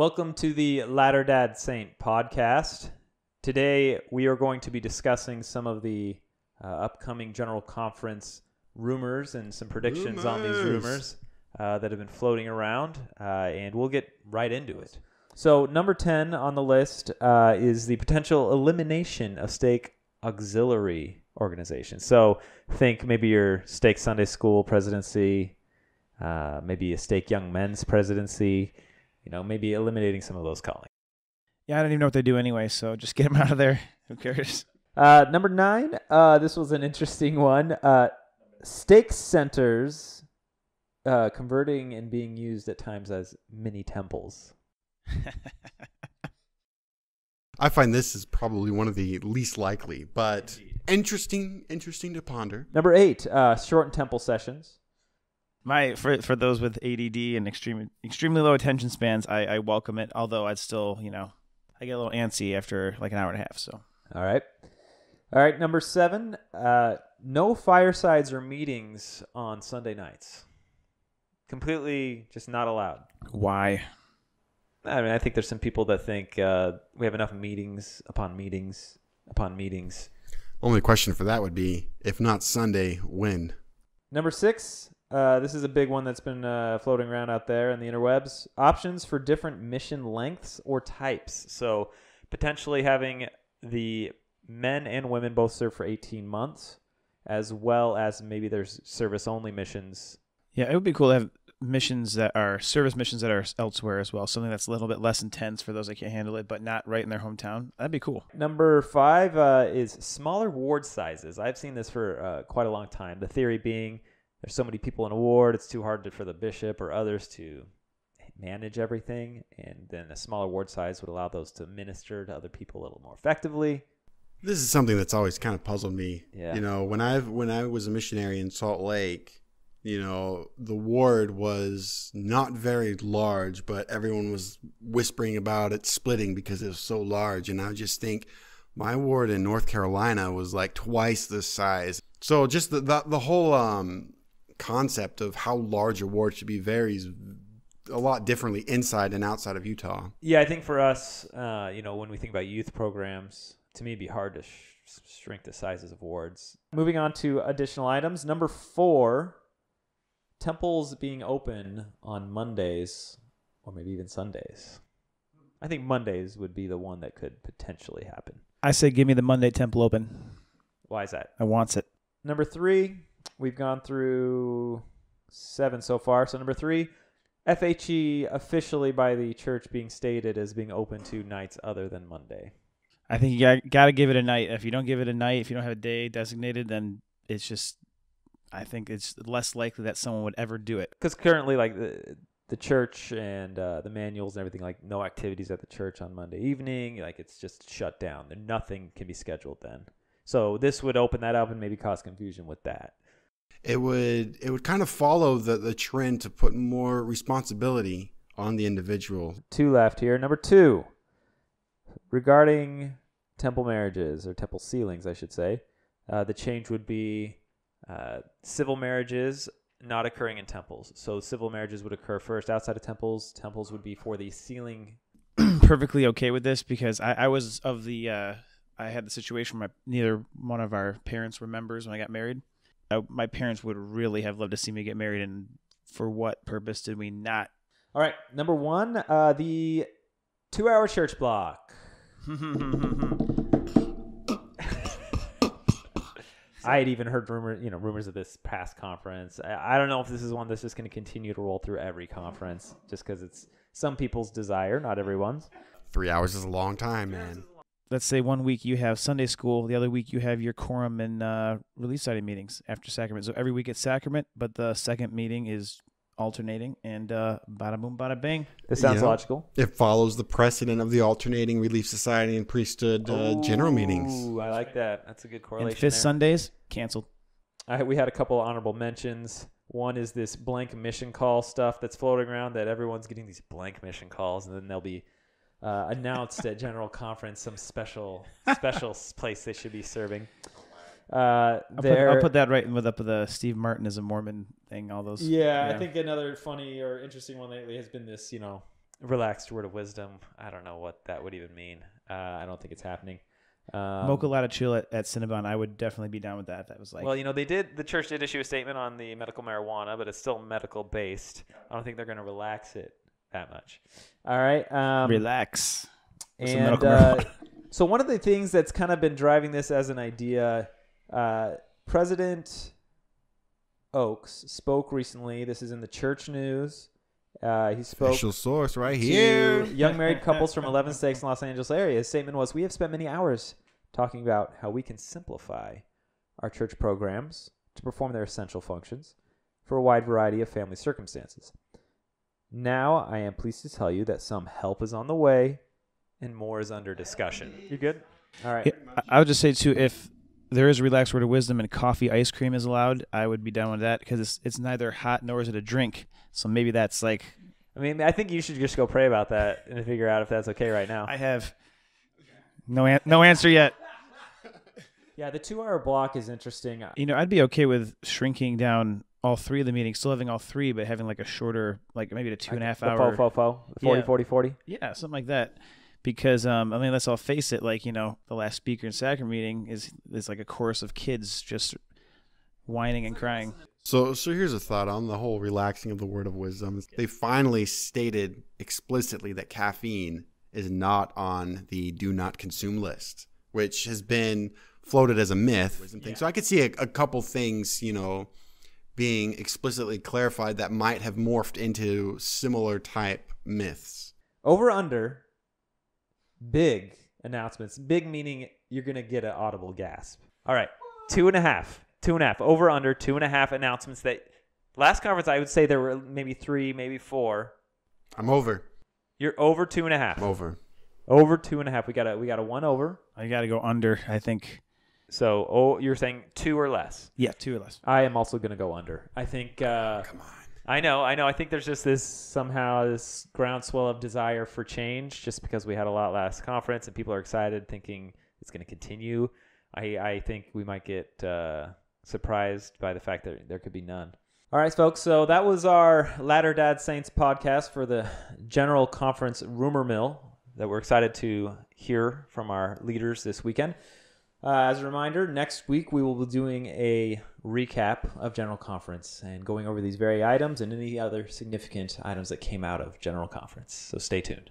Welcome to the Latter Dad Saint podcast. Today we are going to be discussing some of the upcoming General Conference rumors and some predictions on these rumors that have been floating around, and we'll get right into it. So number 10 on the list is the potential elimination of stake auxiliary organizations. So think maybe your stake Sunday school presidency, maybe a stake young men's presidency, maybe eliminating some of those callings. Yeah, I don't even know what they do anyway, so just get them out of there. Who cares? Number 9, this was an interesting one. Stake centers converting and being used at times as mini temples. I find this is probably one of the least likely, but interesting to ponder. Number 8, shortened temple sessions. For those with ADD and extremely low attention spans, I welcome it. Although I'd still, I get a little antsy after like an hour and a half. So all right. Number 7, no firesides or meetings on Sunday nights. Completely just not allowed. Why? I mean, I think there's some people that think we have enough meetings upon meetings upon meetings. Only question for that would be, if not Sunday, when? Number 6. This is a big one that's been floating around out there in the interwebs. Options for different mission lengths or types. So potentially having the men and women both serve for 18 months, as well as maybe there's service-only missions. Yeah, it would be cool to have missions that are service missions that are elsewhere as well. Something that's a little bit less intense for those that can't handle it, but not right in their hometown. That'd be cool. Number 5 is smaller ward sizes. I've seen this for quite a long time. The theory being, there's so many people in a ward, it's too hard for the bishop or others to manage everything, and then a smaller ward size would allow those to minister to other people a little more effectively. This is something that's always kind of puzzled me. Yeah. When I was a missionary in Salt Lake, the ward was not very large, but everyone was whispering about it splitting because it was so large, and I just think my ward in North Carolina was like twice this size. So just the whole concept of how large a ward should be varies a lot differently inside and outside of Utah. Yeah, I think for us, when we think about youth programs, to me it'd be hard to shrink the sizes of wards. Moving on to additional items. Number 4, temples being open on Mondays or maybe even Sundays. I think Mondays would be the one that could potentially happen. I say give me the Monday temple open. Why is that? I wants it. Number 3, we've gone through 7 so far. So number 3, FHE officially by the church being stated as being open to nights other than Monday. I think you got to give it a night. If you don't give it a night, if you don't have a day designated, then it's just, I think it's less likely that someone would ever do it. Because currently, like the church and the manuals and everything, like no activities at the church on Monday evening, like it's just shut down. Nothing can be scheduled then. So this would open that up and maybe cause confusion with that. It would kind of follow the trend to put more responsibility on the individual. 2 left here. Number 2, regarding temple marriages or temple sealings, I should say, the change would be civil marriages not occurring in temples. So civil marriages would occur first outside of temples. Temples would be for the sealing. Perfectly okay with this because I was of the I had the situation where neither one of our parents were members when I got married. My parents would really have loved to see me get married, and for what purpose did we not? All right, number 1, the 2-hour church block. I had even heard rumors of this past conference. I don't know if this is one that's just going to continue to roll through every conference, just because it's some people's desire, not everyone's. 3 hours is a long time, man. Let's say one week you have Sunday school, the other week you have your quorum and relief society meetings after sacrament. So every week it's sacrament, but the second meeting is alternating, and bada boom, bada bing. This sounds logical. It follows the precedent of the alternating relief society and priesthood general meetings. Ooh, I like that. That's a good correlation. And fifth Sundays canceled. We had a couple of honorable mentions. One is this blank mission call stuff that's floating around, that everyone's getting these blank mission calls, and then they'll be announced at General Conference some special place they should be serving. I'll put that right in with the Steve Martin is a Mormon thing. All those. Yeah, I think another funny or interesting one lately has been this, Relaxed word of wisdom. I don't know what that would even mean. I don't think it's happening. Mocha Lotta Chill at Cinnabon, I would definitely be down with that. That was like, well, the church did issue a statement on the medical marijuana, but it's still medical based. I don't think they're going to relax it that much. All right. relax. With some And medical marijuana. so one of the things that's kind of been driving this as an idea, President Oaks spoke recently. This is in the church news. He spoke Official source right here. to young married couples from 11 states in Los Angeles area. His statement was, "We have spent many hours talking about how we can simplify our church programs to perform their essential functions for a wide variety of family circumstances. Now I am pleased to tell you that some help is on the way and more is under discussion." You good? All right. Yeah, I would just say, too, if there is a relaxed word of wisdom and coffee ice cream is allowed, I would be down with that because it's neither hot nor is it a drink. So maybe that's like... I mean, I think you should just go pray about that and figure out if that's okay right now. I have no answer yet. Yeah, the 2-hour block is interesting. I'd be okay with shrinking down all 3 of the meetings, still having all 3, but having like a shorter, like maybe a 2.5 hour. The 40, Yeah. 40, 40. Yeah, something like that. Because, let's all face it, like, the last speaker and sacrament meeting is like a chorus of kids just whining and crying. So here's a thought on the whole relaxing of the word of wisdom. They finally stated explicitly that caffeine is not on the do not consume list, which has been floated as a myth. Yeah. So I could see a couple things, being explicitly clarified that might have morphed into similar type myths. Over under, big announcements. Big meaning you're going to get an audible gasp. All right, 2.5. 2.5. Over under 2.5 announcements that last conference I would say there were maybe 3, maybe 4. I'm over. You're over 2.5. I'm over. Over 2.5. We got a 1 over. I got to go under, I think. So you're saying 2 or less? Yeah, 2 or less. I am also going to go under. I think. Come on. I know. I think there's just this groundswell of desire for change, just because we had a lot last conference and people are excited, thinking it's going to continue. I think we might get surprised by the fact that there could be none. All right, folks. So that was our Latter-Dad Saints podcast for the General Conference Rumor Mill that we're excited to hear from our leaders this weekend. As a reminder, next week we will be doing a recap of General Conference and going over these very items and any other significant items that came out of General Conference. So stay tuned.